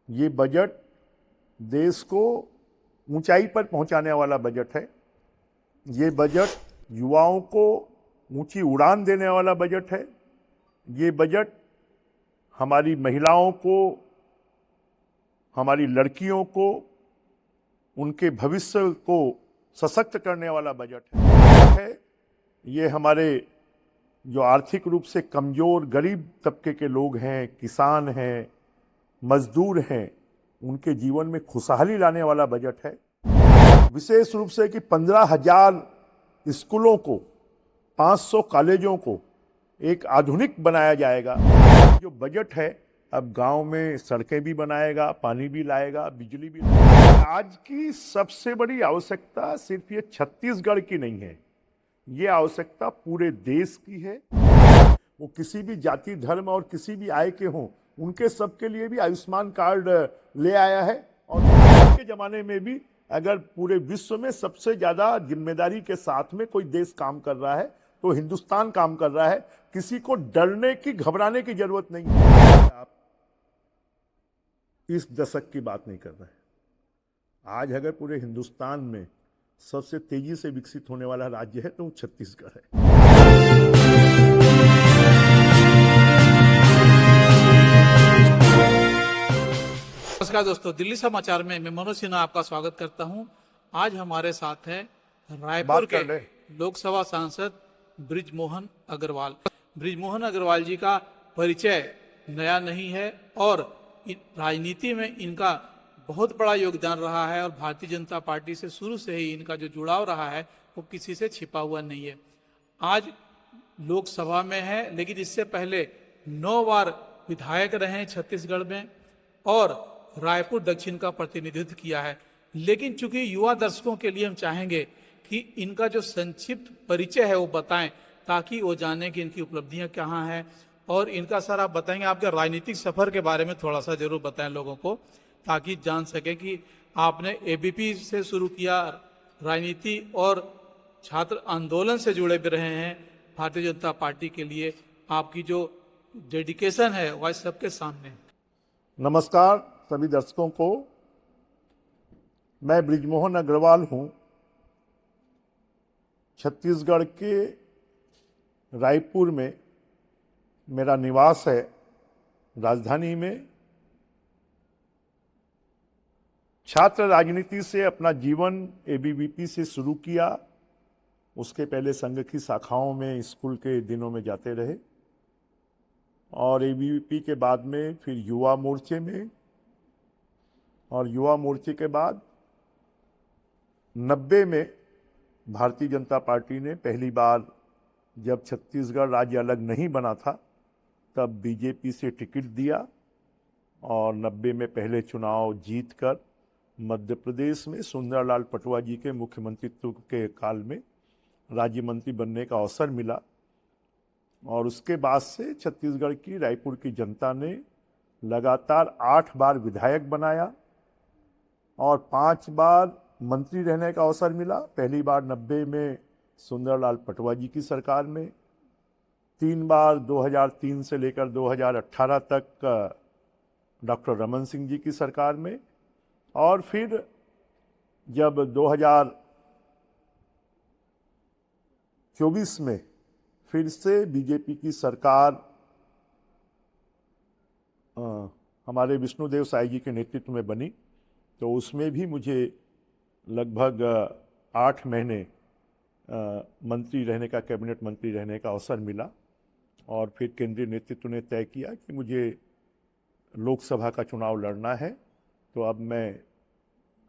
ये बजट देश को ऊंचाई पर पहुंचाने वाला बजट है। ये बजट युवाओं को ऊंची उड़ान देने वाला बजट है। ये बजट हमारी महिलाओं को, हमारी लड़कियों को, उनके भविष्य को सशक्त करने वाला बजट है। ये हमारे जो आर्थिक रूप से कमजोर गरीब तबके के लोग हैं, किसान हैं, मजदूर हैं, उनके जीवन में खुशहाली लाने वाला बजट है। विशेष रूप से कि 15,000 स्कूलों को, 500 कॉलेजों को एक आधुनिक बनाया जाएगा। जो बजट है अब गांव में सड़कें भी बनाएगा, पानी भी लाएगा, बिजली भी लाएगा। आज की सबसे बड़ी आवश्यकता सिर्फ ये छत्तीसगढ़ की नहीं है, ये आवश्यकता पूरे देश की है। वो किसी भी जाति, धर्म और किसी भी आय के हों, उनके सबके लिए भी आयुष्मान कार्ड ले आया है। और आज के जमाने में भी अगर पूरे विश्व में सबसे ज्यादा जिम्मेदारी के साथ में कोई देश काम कर रहा है तो हिंदुस्तान काम कर रहा है। किसी को डरने की, घबराने की जरूरत नहीं है। आप इस दशक की बात नहीं कर रहे हैं। आज अगर पूरे हिंदुस्तान में सबसे तेजी से विकसित होने वाला राज्य है तो वो छत्तीसगढ़ है। नमस्कार दोस्तों, दिल्ली समाचार में मैं मनोज सिन्हा आपका स्वागत करता हूं। आज हमारे साथ हैं रायपुर के लोकसभा सांसद बृजमोहन अग्रवाल। बृजमोहन अग्रवाल जी का परिचय नया नहीं है और राजनीति में इनका बहुत बड़ा योगदान रहा है और भारतीय जनता पार्टी से शुरू से ही इनका जो जुड़ाव रहा है वो किसी से छिपा हुआ नहीं है। आज लोकसभा में है, लेकिन इससे पहले 9 बार विधायक रहे हैं छत्तीसगढ़ में और रायपुर दक्षिण का प्रतिनिधित्व किया है। लेकिन चूंकि युवा दर्शकों के लिए हम चाहेंगे कि इनका जो संक्षिप्त परिचय है वो बताएं, ताकि वो जाने कि इनकी उपलब्धियां कहाँ हैं और इनका सर आप बताएंगे आपके राजनीतिक सफर के बारे में थोड़ा सा जरूर बताएं लोगों को, ताकि जान सके कि आपने एबीपी से शुरू किया राजनीति और छात्र आंदोलन से जुड़े भी रहे हैं। भारतीय जनता पार्टी के लिए आपकी जो डेडिकेशन है वह सबके सामने है। नमस्कार सभी दर्शकों को, मैं बृजमोहन अग्रवाल हूं। छत्तीसगढ़ के रायपुर में मेरा निवास है, राजधानी में। छात्र राजनीति से अपना जीवन एबीवीपी से शुरू किया। उसके पहले संघ की शाखाओं में स्कूल के दिनों में जाते रहे और एबीवीपी के बाद में फिर युवा मोर्चे में, और युवा मोर्चे के बाद 90 में भारतीय जनता पार्टी ने पहली बार, जब छत्तीसगढ़ राज्य अलग नहीं बना था, तब बीजेपी से टिकट दिया और 90 में पहले चुनाव जीतकर मध्य प्रदेश में सुंदरलाल पटवा जी के मुख्यमंत्रित्व के काल में राज्य मंत्री बनने का अवसर मिला। और उसके बाद से छत्तीसगढ़ की, रायपुर की जनता ने लगातार 8 बार विधायक बनाया और 5 बार मंत्री रहने का अवसर मिला। पहली बार 90 में सुंदरलाल पटवा जी की सरकार में, 3 बार 2003 से लेकर 2018 तक डॉक्टर रमन सिंह जी की सरकार में, और फिर जब 2024 में फिर से बीजेपी की सरकार हमारे विष्णुदेव साय जी के नेतृत्व में बनी, तो उसमें भी मुझे लगभग 8 महीने मंत्री रहने का, कैबिनेट मंत्री रहने का अवसर मिला। और फिर केंद्रीय नेतृत्व ने तय किया कि मुझे लोकसभा का चुनाव लड़ना है, तो अब मैं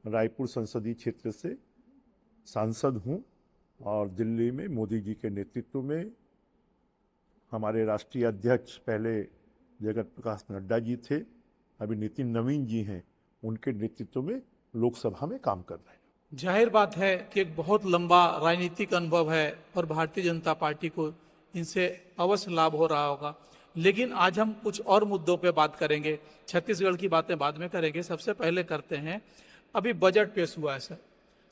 रायपुर संसदीय क्षेत्र से सांसद हूं और दिल्ली में मोदी जी के नेतृत्व में हमारे राष्ट्रीय अध्यक्ष पहले जगत प्रकाश नड्डा जी थे, अभी नितिन नवीन जी हैं, उनके नेतृत्व में लोकसभा में काम कर रहे हैं। जाहिर बात है कि एक बहुत लंबा राजनीतिक अनुभव है और भारतीय जनता पार्टी को इनसे अवश्य लाभ हो रहा होगा। लेकिन आज हम कुछ और मुद्दों पे बात करेंगे, छत्तीसगढ़ की बातें बाद में करेंगे। सबसे पहले करते हैं, अभी बजट पेश हुआ है सर,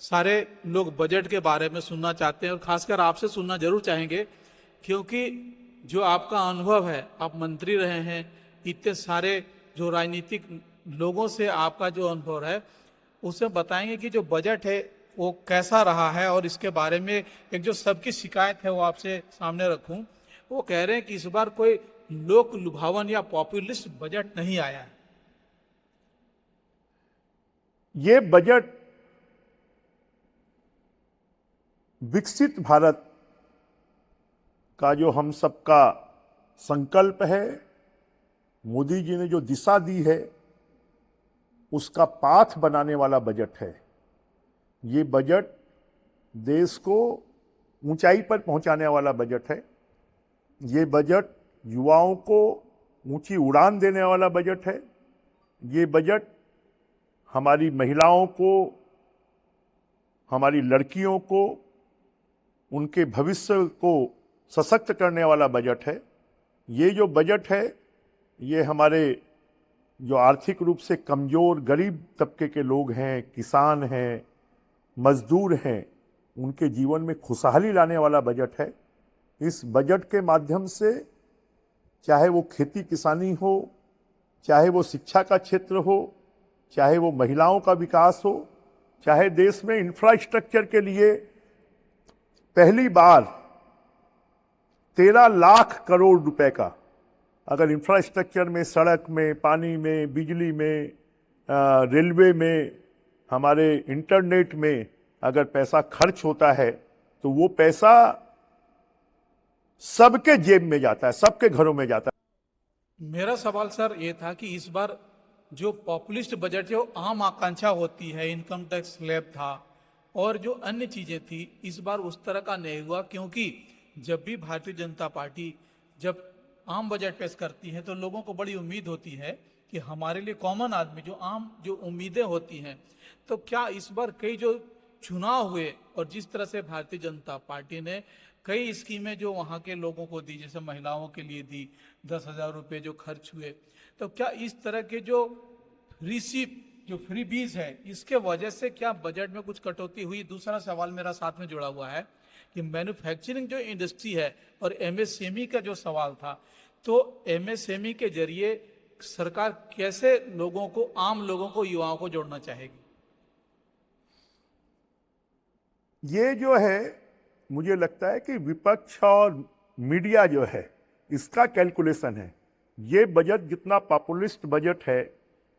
सारे लोग बजट के बारे में सुनना चाहते हैं और खासकर आपसे सुनना जरूर चाहेंगे, क्योंकि जो आपका अनुभव है, आप मंत्री रहे हैं, इतने सारे जो राजनीतिक लोगों से आपका जो अनुभव है उससे बताएंगे कि जो बजट है वो कैसा रहा है, और इसके बारे में एक जो सबकी शिकायत है वो आपसे सामने रखूं। वो कह रहे हैं कि इस बार कोई लोक लुभावन या पॉपुलिस्ट बजट नहीं आया है। ये बजट विकसित भारत का जो हम सबका संकल्प है, मोदी जी ने जो दिशा दी है, उसका पाथ बनाने वाला बजट है। ये बजट देश को ऊंचाई पर पहुंचाने वाला बजट है। ये बजट युवाओं को ऊंची उड़ान देने वाला बजट है। ये बजट हमारी महिलाओं को, हमारी लड़कियों को, उनके भविष्य को सशक्त करने वाला बजट है। ये जो बजट है, ये हमारे जो आर्थिक रूप से कमजोर गरीब तबके के लोग हैं, किसान हैं, मजदूर हैं, उनके जीवन में खुशहाली लाने वाला बजट है। इस बजट के माध्यम से चाहे वो खेती किसानी हो, चाहे वो शिक्षा का क्षेत्र हो, चाहे वो महिलाओं का विकास हो, चाहे देश में इंफ्रास्ट्रक्चर के लिए पहली बार 13 लाख करोड़ रुपए का, अगर इंफ्रास्ट्रक्चर में, सड़क में, पानी में, बिजली में, रेलवे में, हमारे इंटरनेट में अगर पैसा खर्च होता है तो वो पैसा सबके जेब में जाता है, सबके घरों में जाता है। मेरा सवाल सर ये था कि इस बार जो पॉपुलिस्ट बजट है वो आम आकांक्षा होती है, इनकम टैक्स स्लैब था और जो अन्य चीजें थी, इस बार उस तरह का नहीं हुआ। क्योंकि जब भी भारतीय जनता पार्टी जब आम बजट पेश करती है तो लोगों को बड़ी उम्मीद होती है कि हमारे लिए कॉमन आदमी जो आम जो उम्मीदें होती हैं, तो क्या इस बार कई जो चुनाव हुए और जिस तरह से भारतीय जनता पार्टी ने कई स्कीमें जो वहां के लोगों को दी, जैसे महिलाओं के लिए दी 10,000 रुपये जो खर्च हुए, तो क्या इस तरह के जो रिसीप जो फ्रीबीज है इसके वजह से क्या बजट में कुछ कटौती हुई? दूसरा सवाल मेरा साथ में जुड़ा हुआ है कि मैन्युफैक्चरिंग जो इंडस्ट्री है और एमएसएमई का जो सवाल था, तो एमएसएमई के जरिए सरकार कैसे लोगों को, आम लोगों को, युवाओं को जोड़ना चाहेगी? ये जो है, मुझे लगता है कि विपक्ष और मीडिया जो है इसका कैलकुलेशन है। ये बजट जितना पॉपुलिस्ट बजट है,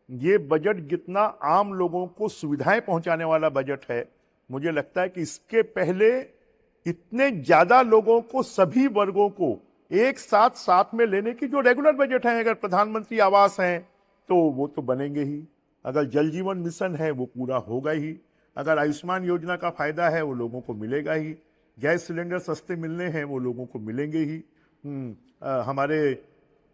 ये बजट जितना आम लोगों को सुविधाएं पहुंचाने वाला बजट है, मुझे लगता है कि इसके पहले इतने ज्यादा लोगों को, सभी वर्गों को एक साथ में लेने की जो रेगुलर बजट है, अगर प्रधानमंत्री आवास हैं तो वो तो बनेंगे ही, अगर जल जीवन मिशन है वो पूरा होगा ही, अगर आयुष्मान योजना का फायदा है वो लोगों को मिलेगा ही, गैस सिलेंडर सस्ते मिलने हैं वो लोगों को मिलेंगे ही। हमारे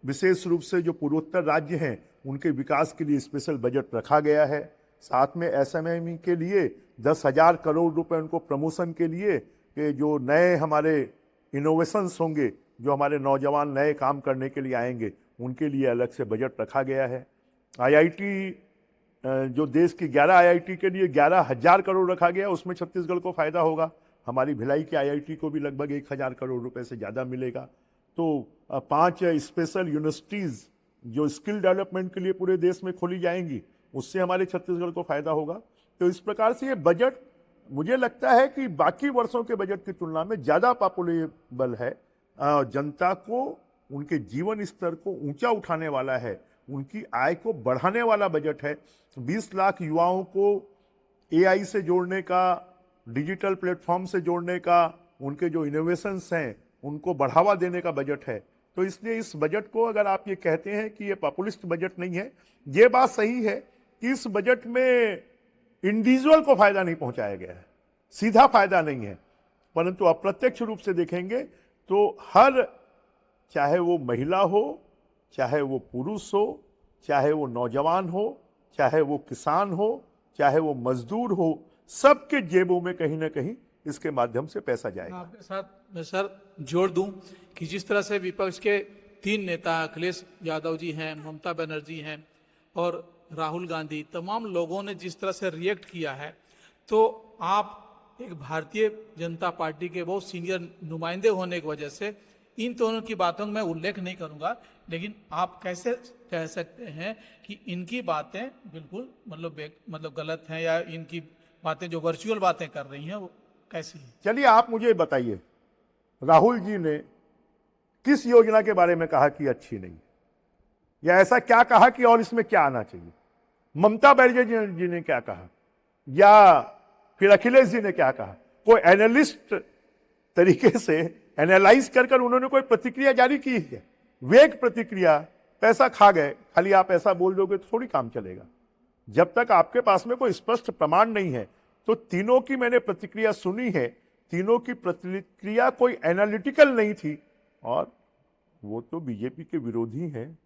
विशेष रूप से जो पूर्वोत्तर राज्य हैं उनके विकास के लिए स्पेशल बजट रखा गया है। साथ में एसएमई के लिए 10,000 करोड़ रुपए उनको प्रमोशन के लिए, कि जो नए हमारे इनोवेशंस होंगे, जो हमारे नौजवान नए काम करने के लिए आएंगे, उनके लिए अलग से बजट रखा गया है। आईआईटी, जो देश की 11 आईआईटी के लिए 11,000 करोड़ रखा गया, उसमें छत्तीसगढ़ को फायदा होगा। हमारी भिलाई की आईआईटी को भी लगभग 1,000 करोड़ रुपए से ज़्यादा मिलेगा। तो 5 स्पेशल यूनिवर्सिटीज़ जो स्किल डेवलपमेंट के लिए पूरे देश में खोली जाएंगी, उससे हमारे छत्तीसगढ़ को फायदा होगा। तो इस प्रकार से ये बजट मुझे लगता है कि बाकी वर्षों के बजट की तुलना में ज़्यादा पॉपुलेबल है, जनता को, उनके जीवन स्तर को ऊंचा उठाने वाला है, उनकी आय को बढ़ाने वाला बजट है। 20 लाख युवाओं को एआई से जोड़ने का, डिजिटल प्लेटफॉर्म से जोड़ने का, उनके जो इनोवेशंस हैं उनको बढ़ावा देने का बजट है। तो इसलिए इस बजट को, अगर आप ये कहते हैं कि ये पॉपुलिस्ट बजट नहीं है, ये बात सही है कि इस बजट में इंडिविजुअल को फायदा नहीं पहुंचाया गया है, सीधा फायदा नहीं है, परंतु अप्रत्यक्ष रूप से देखेंगे तो हर, चाहे वो महिला हो, चाहे वो पुरुष हो, चाहे वो नौजवान हो, चाहे वो किसान हो, चाहे वो मजदूर हो, सबके जेबों में कहीं ना कहीं इसके माध्यम से पैसा जाएगा। आपके साथ मैं सर जोड़ दूं कि जिस तरह से विपक्ष के 3 नेता, अखिलेश यादव जी हैं, ममता बनर्जी हैं और राहुल गांधी, तमाम लोगों ने जिस तरह से रिएक्ट किया है, तो आप एक भारतीय जनता पार्टी के बहुत सीनियर नुमाइंदे होने की वजह से इन दोनों की बातों में मैं उल्लेख नहीं करूंगा, लेकिन आप कैसे कह सकते हैं कि इनकी बातें बिल्कुल मतलब गलत हैं, या इनकी बातें जो वर्चुअल बातें कर रही हैं वो कैसी है? चलिए आप मुझे बताइए, राहुल जी ने किस योजना के बारे में कहा कि अच्छी नहीं, या ऐसा क्या कहा कि और इसमें क्या आना चाहिए? ममता बनर्जी जी ने क्या कहा, या फिर अखिलेश जी ने क्या कहा? कोई एनालिस्ट तरीके से एनालाइज कर उन्होंने कोई प्रतिक्रिया जारी की है? वेग प्रतिक्रिया, पैसा खा गए, खाली आप ऐसा बोल दोगे तो थोड़ी काम चलेगा। जब तक आपके पास में कोई स्पष्ट प्रमाण नहीं है, तो तीनों की मैंने प्रतिक्रिया सुनी है, तीनों की प्रतिक्रिया कोई एनालिटिकल नहीं थी, और वो तो बीजेपी के विरोधी हैं,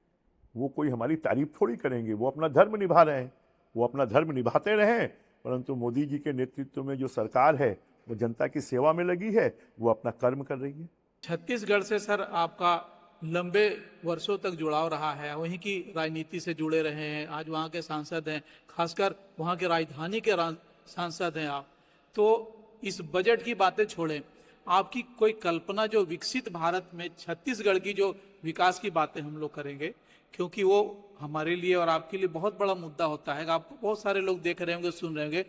वो कोई हमारी तारीफ थोड़ी करेंगे, वो अपना धर्म निभा रहे हैं, वो अपना धर्म निभाते रहें, परंतु मोदी जी के नेतृत्व में जो सरकार है वो जनता की सेवा में लगी है, वो अपना कर्म कर रही है। छत्तीसगढ़ से सर आपका लंबे वर्षों तक जुड़ाव रहा है, वहीं की राजनीति से जुड़े रहे हैं, आज वहाँ के सांसद हैं, खासकर वहाँ के राजधानी के सांसद हैं आप। तो इस बजट की बातें छोड़ें, आपकी कोई कल्पना जो विकसित भारत में छत्तीसगढ़ की जो विकास की बातें हम लोग करेंगे, क्योंकि वो हमारे लिए और आपके लिए बहुत बड़ा मुद्दा होता है। आपको बहुत सारे लोग देख रहे होंगे, सुन रहे होंगे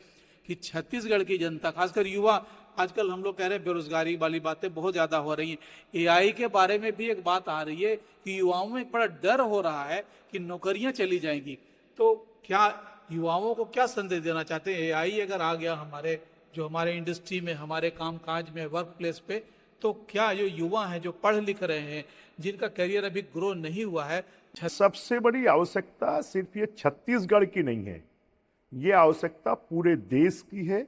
कि छत्तीसगढ़ की जनता, खासकर युवा, आजकल हम लोग कह रहे हैं बेरोजगारी वाली बातें बहुत ज्यादा हो रही हैं। एआई के बारे में भी एक बात आ रही है कि युवाओं में बड़ा डर हो रहा है कि नौकरियां चली जाएंगी। तो क्या युवाओं को क्या संदेश देना चाहते हैं? एआई अगर आ गया हमारे इंडस्ट्री में, हमारे काम काज में, वर्क प्लेस पे, तो क्या जो युवा हैं, जो पढ़ लिख रहे हैं, जिनका करियर अभी ग्रो नहीं हुआ है, सबसे बड़ी आवश्यकता सिर्फ ये छत्तीसगढ़ की नहीं है, ये आवश्यकता पूरे देश की है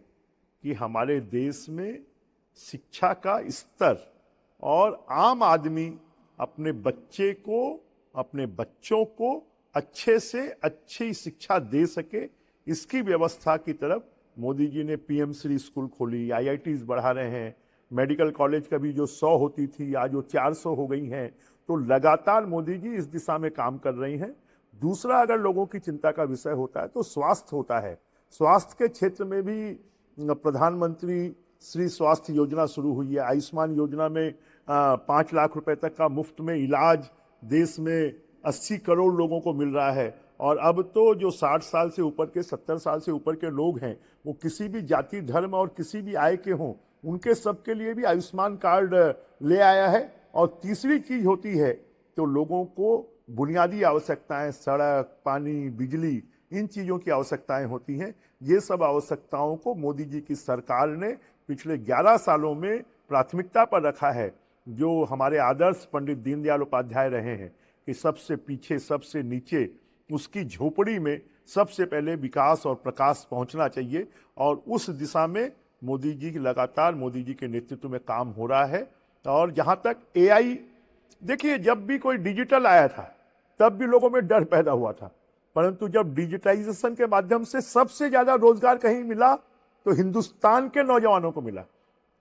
कि हमारे देश में शिक्षा का स्तर और आम आदमी अपने बच्चे को, अपने बच्चों को अच्छे से अच्छी शिक्षा दे सके, इसकी व्यवस्था की तरफ मोदी जी ने पीएम श्री स्कूल खोली, आईआईटीज बढ़ा रहे हैं, मेडिकल कॉलेज कभी जो 100 होती थी आज वो 400 हो गई हैं। तो लगातार मोदी जी इस दिशा में काम कर रही हैं। दूसरा, अगर लोगों की चिंता का विषय होता है तो स्वास्थ्य होता है। स्वास्थ्य के क्षेत्र में भी प्रधानमंत्री श्री स्वास्थ्य योजना शुरू हुई है। आयुष्मान योजना में 5 लाख रुपए तक का मुफ्त में इलाज देश में 80 करोड़ लोगों को मिल रहा है। और अब तो जो 60 साल से ऊपर के, 70 साल से ऊपर के लोग हैं, वो किसी भी जाति, धर्म और किसी भी आय के हों, उनके सबके लिए भी आयुष्मान कार्ड ले आया है। और तीसरी चीज होती है तो लोगों को बुनियादी आवश्यकताएं, सड़क, पानी, बिजली, इन चीजों की आवश्यकताएं होती हैं। ये सब आवश्यकताओं को मोदी जी की सरकार ने पिछले 11 सालों में प्राथमिकता पर रखा है। जो हमारे आदर्श पंडित दीनदयाल उपाध्याय रहे हैं कि सबसे पीछे, सबसे नीचे, उसकी झोपड़ी में सबसे पहले विकास और प्रकाश पहुंचना चाहिए, और उस दिशा में मोदी जी की लगातार, मोदी जी के नेतृत्व में काम हो रहा है। और जहां तक एआई, देखिए जब भी कोई डिजिटल आया था तब भी लोगों में डर पैदा हुआ था, परंतु जब डिजिटाइजेशन के माध्यम से सबसे ज्यादा रोजगार कहीं मिला तो हिंदुस्तान के नौजवानों को मिला,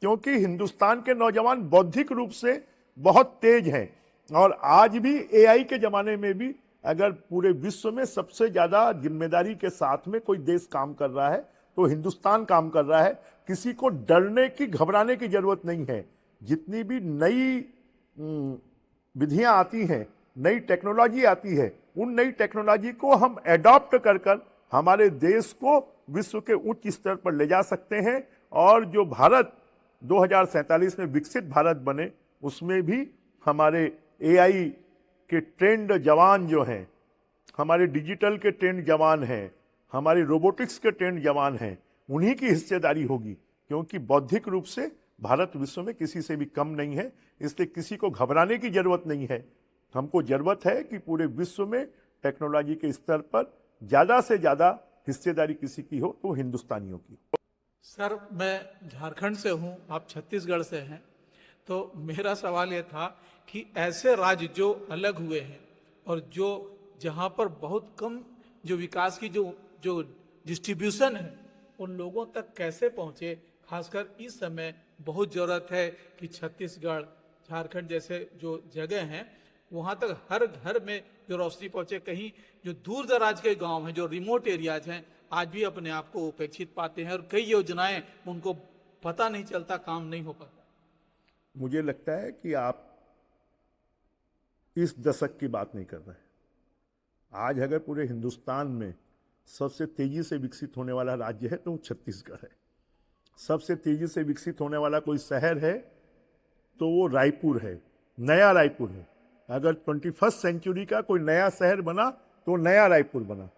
क्योंकि हिंदुस्तान के नौजवान बौद्धिक रूप से बहुत तेज हैं। और आज भी एआई के जमाने में भी अगर पूरे विश्व में सबसे ज्यादा जिम्मेदारी के साथ में कोई देश काम कर रहा है तो हिंदुस्तान काम कर रहा है। किसी को डरने की, घबराने की जरूरत नहीं है। जितनी भी नई विधियां आती हैं, नई टेक्नोलॉजी आती है, उन नई टेक्नोलॉजी को हम एडॉप्ट कर हमारे देश को विश्व के उच्च स्तर पर ले जा सकते हैं। और जो भारत 2047 में विकसित भारत बने, उसमें भी हमारे एआई के ट्रेंड जवान जो हैं, हमारे डिजिटल के ट्रेंड जवान हैं, हमारे रोबोटिक्स के ट्रेंड जवान हैं, उन्हीं की हिस्सेदारी होगी। क्योंकि बौद्धिक रूप से भारत विश्व में किसी से भी कम नहीं है, इसलिए किसी को घबराने की जरूरत नहीं है। हमको जरूरत है कि पूरे विश्व में टेक्नोलॉजी के स्तर पर ज्यादा से ज्यादा हिस्सेदारी किसी की हो तो हिंदुस्तानियों की। सर मैं झारखंड से हूं, आप छत्तीसगढ़ से हैं, तो मेरा सवाल यह था कि ऐसे राज्य जो अलग हुए हैं और जो जहां पर बहुत कम जो विकास की जो डिस्ट्रीब्यूशन है, उन लोगों तक कैसे पहुंचे? खासकर इस समय बहुत जरूरत है कि छत्तीसगढ़, झारखंड जैसे जो जगह हैं, वहां तक हर घर में जो रोशनी पहुंचे। कहीं जो दूर दराज के गांव हैं, जो रिमोट एरियाज हैं, आज भी अपने आप को उपेक्षित पाते हैं और कई योजनाएं उनको पता नहीं चलता, काम नहीं हो पाता। मुझे लगता है कि आप इस दशक की बात नहीं कर रहे हैं, आज अगर पूरे हिंदुस्तान में सबसे तेजी से विकसित होने वाला राज्य है तो वो छत्तीसगढ़ है। सबसे तेजी से विकसित होने वाला कोई शहर है तो वो रायपुर है, नया रायपुर है। अगर 21st सेंचुरी का कोई नया शहर बना तो नया रायपुर बना।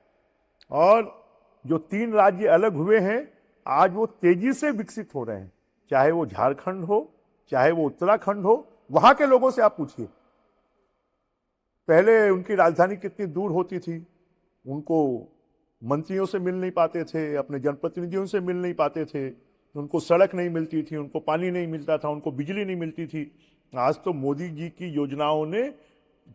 और जो 3 राज्य अलग हुए हैं आज वो तेजी से विकसित हो रहे हैं, चाहे वो झारखंड हो, चाहे वो उत्तराखंड हो। वहां के लोगों से आप पूछिए, पहले उनकी राजधानी कितनी दूर होती थी, उनको मंत्रियों से मिल नहीं पाते थे, अपने जनप्रतिनिधियों से मिल नहीं पाते थे, उनको सड़क नहीं मिलती थी, उनको पानी नहीं मिलता था, उनको बिजली नहीं मिलती थी। आज तो मोदी जी की योजनाओं ने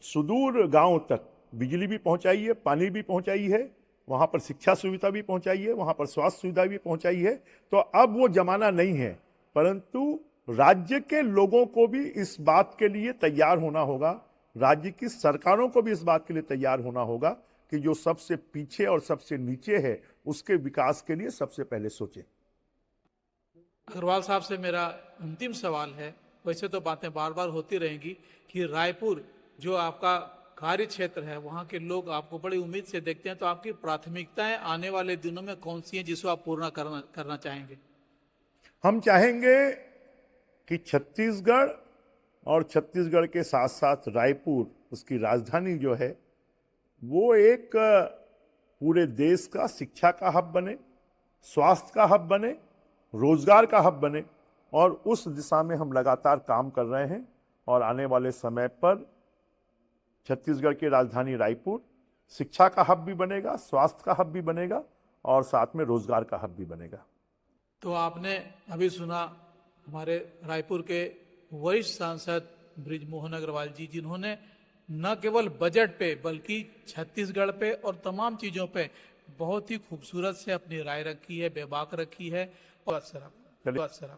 सुदूर गांव तक बिजली भी पहुंचाई है, पानी भी पहुंचाई है, वहां पर शिक्षा सुविधा भी पहुंचाई है, वहां पर स्वास्थ्य सुविधा भी पहुंचाई है। तो अब वो जमाना नहीं है, परंतु राज्य के लोगों को भी इस बात के लिए तैयार होना होगा, राज्य की सरकारों को भी इस बात के लिए तैयार होना होगा कि जो सबसे पीछे और सबसे नीचे है उसके विकास के लिए सबसे पहले सोचें। अग्रवाल साहब से मेरा अंतिम सवाल है, वैसे तो बातें बार बार होती रहेंगी कि रायपुर जो आपका कार्य क्षेत्र है वहाँ के लोग आपको बड़ी उम्मीद से देखते हैं, तो आपकी प्राथमिकताएं आने वाले दिनों में कौन सी हैं जिसको आप पूर्ण करना चाहेंगे? हम चाहेंगे कि छत्तीसगढ़ और छत्तीसगढ़ के साथ साथ रायपुर, उसकी राजधानी जो है, वो एक पूरे देश का शिक्षा का हब बने, स्वास्थ्य का हब बने, रोजगार का हब बने। और उस दिशा में हम लगातार काम कर रहे हैं। और आने वाले समय पर छत्तीसगढ़ की राजधानी रायपुर शिक्षा का हब भी बनेगा, स्वास्थ्य का हब भी बनेगा और साथ में रोजगार का हब भी बनेगा। तो आपने अभी सुना हमारे रायपुर के वरिष्ठ सांसद बृजमोहन अग्रवाल जी, जिन्होंने न केवल बजट पे बल्कि छत्तीसगढ़ पे और तमाम चीजों पे बहुत ही खूबसूरत से अपनी राय रखी है, बेबाक रखी है। और सर